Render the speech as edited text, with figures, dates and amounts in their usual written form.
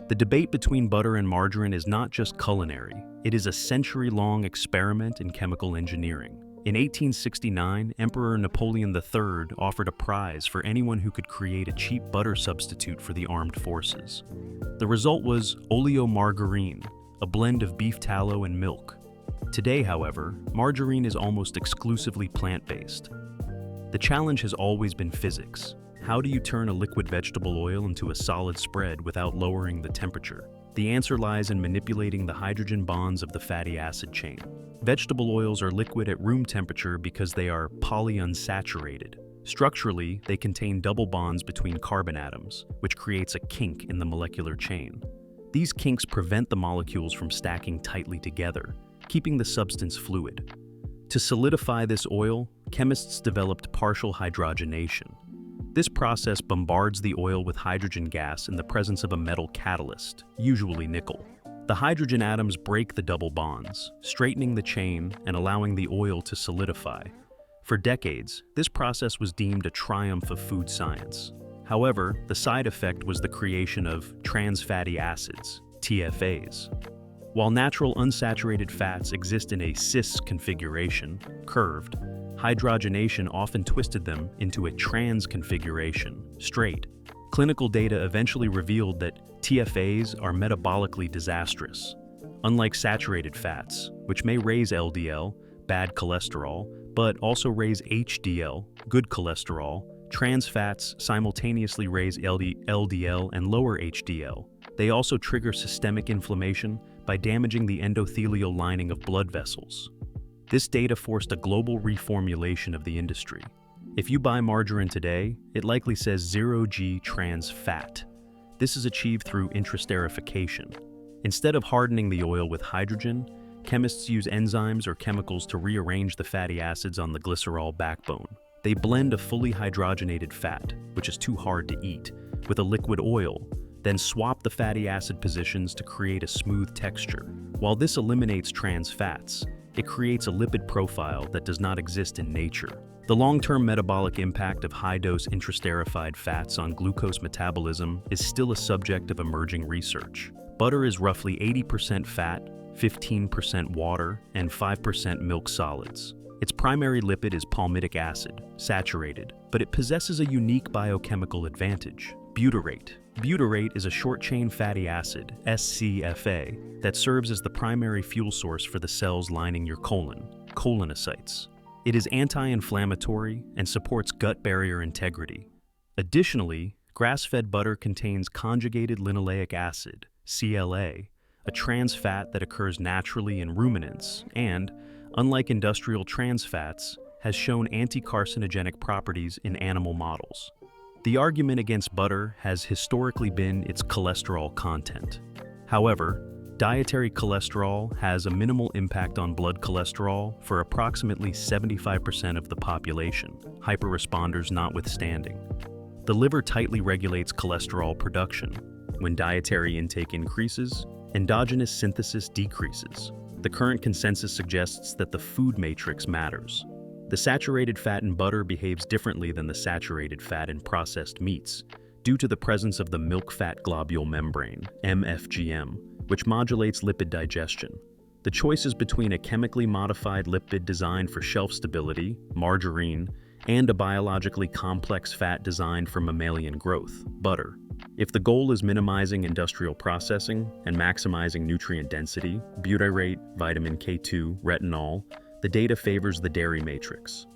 The debate between butter and margarine is not just culinary, it is a century-long experiment in chemical engineering. In 1869, Emperor Napoleon III offered a prize for anyone who could create a cheap butter substitute for the armed forces. The result was oleomargarine, a blend of beef tallow and milk. Today, however, margarine is almost exclusively plant-based. The challenge has always been physics. How do you turn a liquid vegetable oil into a solid spread without lowering the temperature? The answer lies in manipulating the hydrogen bonds of the fatty acid chain. Vegetable oils are liquid at room temperature because they are polyunsaturated. Structurally, they contain double bonds between carbon atoms, which creates a kink in the molecular chain. These kinks prevent the molecules from stacking tightly together, keeping the substance fluid. To solidify this oil, chemists developed partial hydrogenation. This process bombards the oil with hydrogen gas in the presence of a metal catalyst, usually nickel. The hydrogen atoms break the double bonds, straightening the chain and allowing the oil to solidify. For decades, this process was deemed a triumph of food science. However, the side effect was the creation of trans fatty acids, TFAs. While natural unsaturated fats exist in a cis configuration, curved, hydrogenation often twisted them into a trans configuration, straight. Clinical data eventually revealed that TFAs are metabolically disastrous. Unlike saturated fats, which may raise LDL, bad cholesterol, but also raise HDL, good cholesterol, trans fats simultaneously raise LDL and lower HDL. They also trigger systemic inflammation by damaging the endothelial lining of blood vessels. This data forced a global reformulation of the industry. If you buy margarine today, it likely says 0G trans fat. This is achieved through intrasterification. Instead of hardening the oil with hydrogen, chemists use enzymes or chemicals to rearrange the fatty acids on the glycerol backbone. They blend a fully hydrogenated fat, which is too hard to eat, with a liquid oil, then swap the fatty acid positions to create a smooth texture. While this eliminates trans fats, it creates a lipid profile that does not exist in nature. The long-term metabolic impact of high-dose intrasterified fats on glucose metabolism is still a subject of emerging research. Butter is roughly 80% fat, 15% water, and 5% milk solids. Its primary lipid is palmitic acid, saturated, but it possesses a unique biochemical advantage: butyrate. Butyrate is a short-chain fatty acid, SCFA, that serves as the primary fuel source for the cells lining your colon, colonocytes. It is anti-inflammatory and supports gut barrier integrity. Additionally, grass-fed butter contains conjugated linoleic acid, CLA, a trans fat that occurs naturally in ruminants and, unlike industrial trans fats, has shown anti-carcinogenic properties in animal models. The argument against butter has historically been its cholesterol content. However, dietary cholesterol has a minimal impact on blood cholesterol for approximately 75% of the population, hyperresponders notwithstanding. The liver tightly regulates cholesterol production. When dietary intake increases, endogenous synthesis decreases. The current consensus suggests that the food matrix matters. The saturated fat in butter behaves differently than the saturated fat in processed meats, due to the presence of the milk fat globule membrane, MFGM, which modulates lipid digestion. The choices between a chemically modified lipid designed for shelf stability, margarine, and a biologically complex fat designed for mammalian growth, butter. If the goal is minimizing industrial processing and maximizing nutrient density, butyrate, vitamin K2, retinol, the data favors the dairy matrix.